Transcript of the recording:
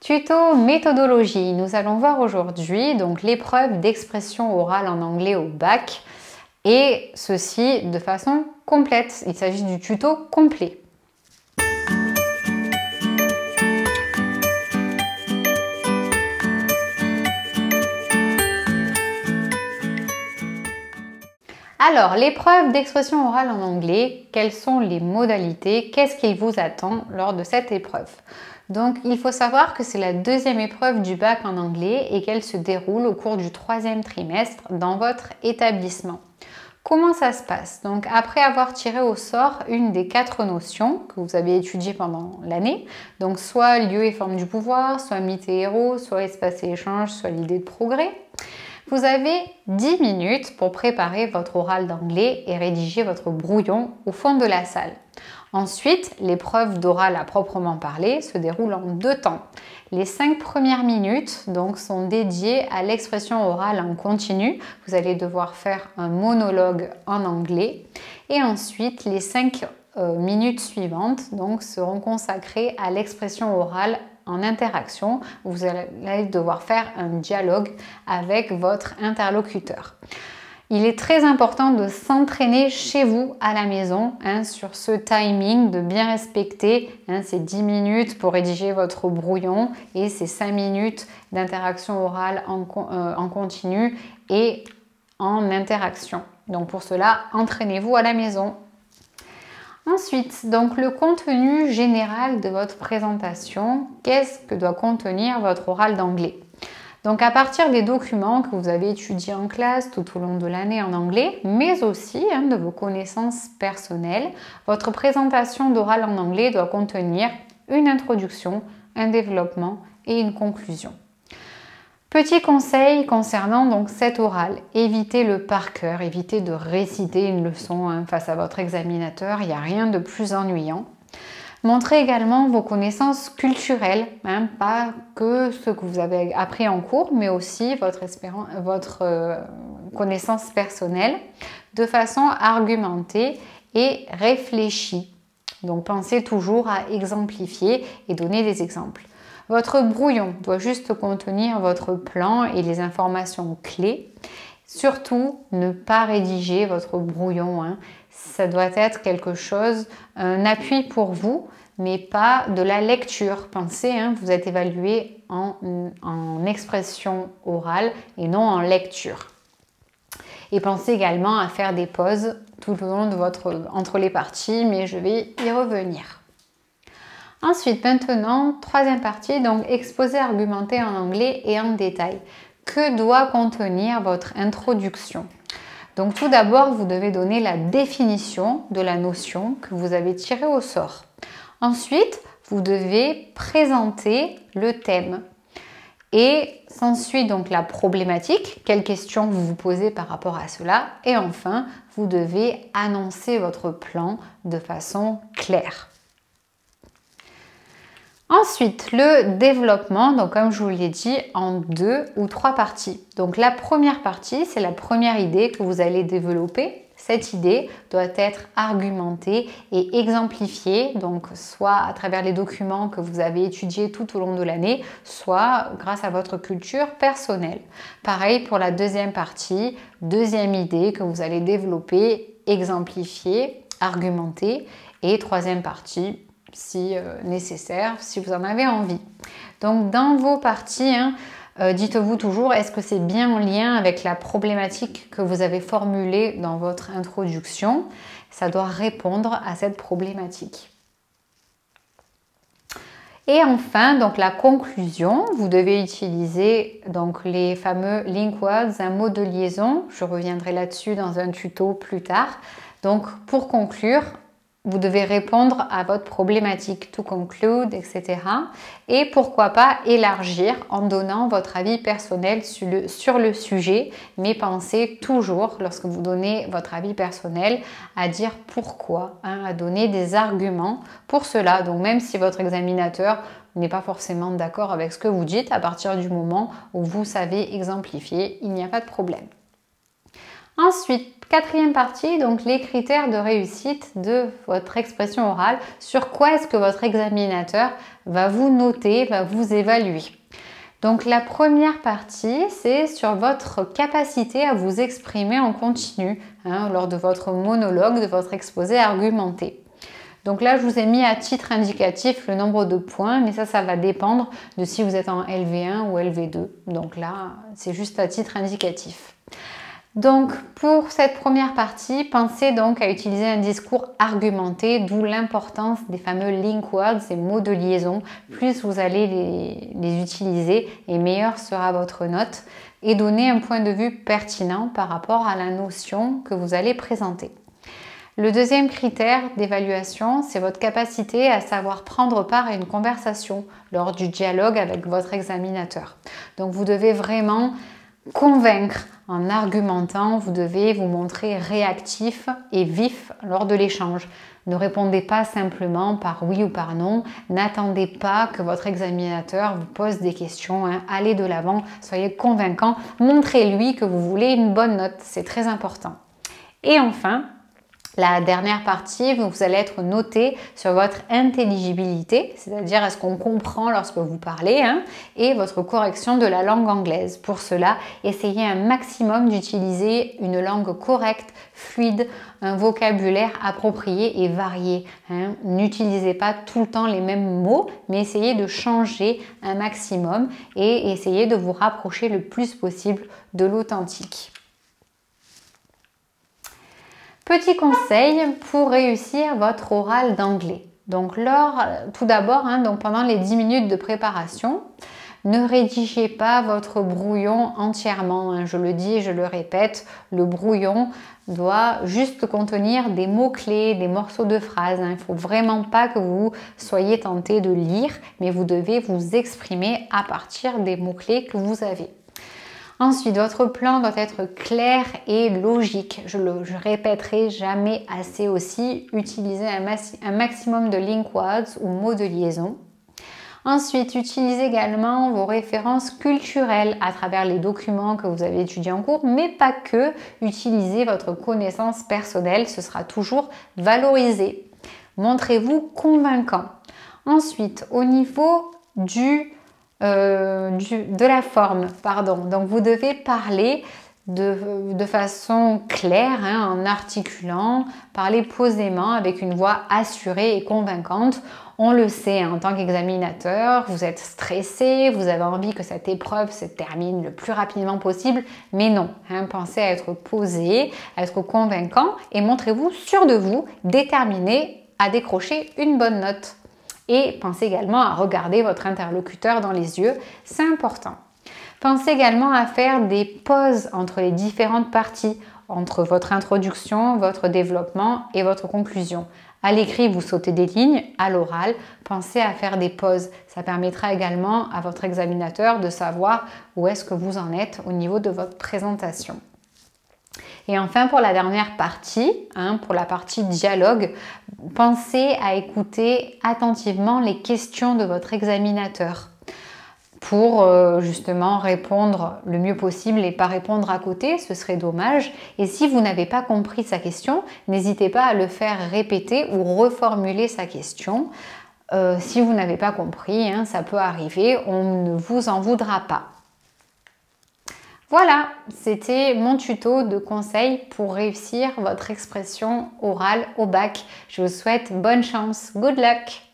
Tuto méthodologie. Nous allons voir aujourd'hui donc l'épreuve d'expression orale en anglais au bac et ceci de façon complète. Il s'agit du tuto complet. Alors, l'épreuve d'expression orale en anglais, quelles sont les modalités? Qu'est-ce qu'il vous attend lors de cette épreuve? Donc, il faut savoir que c'est la deuxième épreuve du bac en anglais et qu'elle se déroule au cours du troisième trimestre dans votre établissement. Comment ça se passe? Donc, après avoir tiré au sort une des 4 notions que vous avez étudiées pendant l'année, donc soit lieu et forme du pouvoir, soit mythe et héros, soit espace et échange, soit l'idée de progrès, vous avez 10 minutes pour préparer votre oral d'anglais et rédiger votre brouillon au fond de la salle. Ensuite, l'épreuve d'oral à proprement parler se déroule en 2 temps. Les 5 premières minutes donc, sont dédiées à l'expression orale en continu. Vous allez devoir faire un monologue en anglais. Et ensuite, les 5 minutes suivantes donc, seront consacrées à l'expression orale en interaction. Vous allez devoir faire un dialogue avec votre interlocuteur. Il est très important de s'entraîner chez vous à la maison sur ce timing, de bien respecter ces 10 minutes pour rédiger votre brouillon et ces 5 minutes d'interaction orale en continu et en interaction. Donc pour cela, entraînez-vous à la maison. Ensuite, donc le contenu général de votre présentation, qu'est-ce que doit contenir votre oral d'anglais? Donc à partir des documents que vous avez étudiés en classe tout au long de l'année en anglais, mais aussi de vos connaissances personnelles, votre présentation d'oral en anglais doit contenir une introduction, un développement et une conclusion. Petit conseil concernant donc cet oral, évitez le par cœur, évitez de réciter une leçon face à votre examinateur, il n'y a rien de plus ennuyant. Montrez également vos connaissances culturelles, pas que ce que vous avez appris en cours, mais aussi votre connaissance personnelle de façon argumentée et réfléchie. Donc pensez toujours à exemplifier et donner des exemples. Votre brouillon doit juste contenir votre plan et les informations clés. Surtout, ne pas rédiger votre brouillon. Ça doit être quelque chose, un appui pour vous, mais pas de la lecture. Pensez, vous êtes évalué en expression orale et non en lecture. Et pensez également à faire des pauses tout au long de entre les parties, mais je vais y revenir. Ensuite, maintenant, troisième partie, donc exposé, argumenté en anglais et en détail. Que doit contenir votre introduction? Donc tout d'abord, vous devez donner la définition de la notion que vous avez tirée au sort. Ensuite, vous devez présenter le thème. Et s'ensuit donc la problématique, quelles questions vous vous posez par rapport à cela. Et enfin, vous devez annoncer votre plan de façon claire. Ensuite, le développement, donc comme je vous l'ai dit, en 2 ou 3 parties. Donc la première partie, c'est la première idée que vous allez développer. Cette idée doit être argumentée et exemplifiée, donc soit à travers les documents que vous avez étudiés tout au long de l'année, soit grâce à votre culture personnelle. Pareil pour la deuxième partie, deuxième idée que vous allez développer, exemplifier, argumenter, et troisième partie, si nécessaire, si vous en avez envie. Donc dans vos parties, dites-vous toujours, est-ce que c'est bien en lien avec la problématique que vous avez formulée dans votre introduction? Ça doit répondre à cette problématique. Et enfin, donc la conclusion, vous devez utiliser donc les fameux link words, un mot de liaison. Je reviendrai là-dessus dans un tuto plus tard. Donc pour conclure, vous devez répondre à votre problématique, to conclude, etc. Et pourquoi pas élargir en donnant votre avis personnel sur le sujet, mais pensez toujours, lorsque vous donnez votre avis personnel, à dire pourquoi, à donner des arguments pour cela. Donc même si votre examinateur n'est pas forcément d'accord avec ce que vous dites, à partir du moment où vous savez exemplifier, il n'y a pas de problème. Ensuite, quatrième partie, donc les critères de réussite de votre expression orale. Sur quoi est-ce que votre examinateur va vous noter, va vous évaluer? Donc la première partie, c'est sur votre capacité à vous exprimer en continu lors de votre monologue, de votre exposé argumenté. Donc là, je vous ai mis à titre indicatif le nombre de points, mais ça va dépendre de si vous êtes en LV1 ou LV2. Donc là, c'est juste à titre indicatif. Donc pour cette première partie, pensez donc à utiliser un discours argumenté, d'où l'importance des fameux link words, ces mots de liaison. Plus vous allez les utiliser et meilleure sera votre note, et donner un point de vue pertinent par rapport à la notion que vous allez présenter. Le deuxième critère d'évaluation, c'est votre capacité à savoir prendre part à une conversation lors du dialogue avec votre examinateur. Donc vous devez vraiment convaincre en argumentant, vous devez vous montrer réactif et vif lors de l'échange. Ne répondez pas simplement par oui ou par non. N'attendez pas que votre examinateur vous pose des questions. Allez de l'avant, soyez convaincant. Montrez-lui que vous voulez une bonne note. C'est très important. Et enfin, la dernière partie, vous allez être noté sur votre intelligibilité, c'est-à-dire est-ce qu'on comprend lorsque vous parlez, et votre correction de la langue anglaise. Pour cela, essayez un maximum d'utiliser une langue correcte, fluide, un vocabulaire approprié et varié. N'utilisez pas tout le temps les mêmes mots, mais essayez de changer un maximum et essayez de vous rapprocher le plus possible de l'authentique. Petit conseil pour réussir votre oral d'anglais. Donc tout d'abord, donc pendant les 10 minutes de préparation, ne rédigez pas votre brouillon entièrement. Je le dis et je le répète, le brouillon doit juste contenir des mots-clés, des morceaux de phrases. Il ne faut vraiment pas que vous soyez tenté de lire, mais vous devez vous exprimer à partir des mots-clés que vous avez. Ensuite, votre plan doit être clair et logique. Je répéterai jamais assez aussi. Utilisez un maximum de link words ou mots de liaison. Ensuite, utilisez également vos références culturelles à travers les documents que vous avez étudiés en cours, mais pas que. Utilisez votre connaissance personnelle, ce sera toujours valorisé. Montrez-vous convaincant. Ensuite, au niveau de la forme, donc vous devez parler de façon claire, en articulant, parler posément avec une voix assurée et convaincante. On le sait, en tant qu'examinateur, vous êtes stressé, vous avez envie que cette épreuve se termine le plus rapidement possible, mais non, pensez à être posé, à être convaincant et montrez-vous sûr de vous, déterminé à décrocher une bonne note. Et pensez également à regarder votre interlocuteur dans les yeux, c'est important. Pensez également à faire des pauses entre les différentes parties, entre votre introduction, votre développement et votre conclusion. À l'écrit, vous sautez des lignes, à l'oral, pensez à faire des pauses. Ça permettra également à votre examinateur de savoir où est-ce que vous en êtes au niveau de votre présentation. Et enfin, pour la dernière partie, pour la partie dialogue, pensez à écouter attentivement les questions de votre examinateur pour justement répondre le mieux possible et pas répondre à côté, ce serait dommage. Et si vous n'avez pas compris sa question, n'hésitez pas à le faire répéter ou reformuler sa question. Si vous n'avez pas compris, ça peut arriver, on ne vous en voudra pas. Voilà, c'était mon tuto de conseils pour réussir votre expression orale au bac. Je vous souhaite bonne chance. Good luck!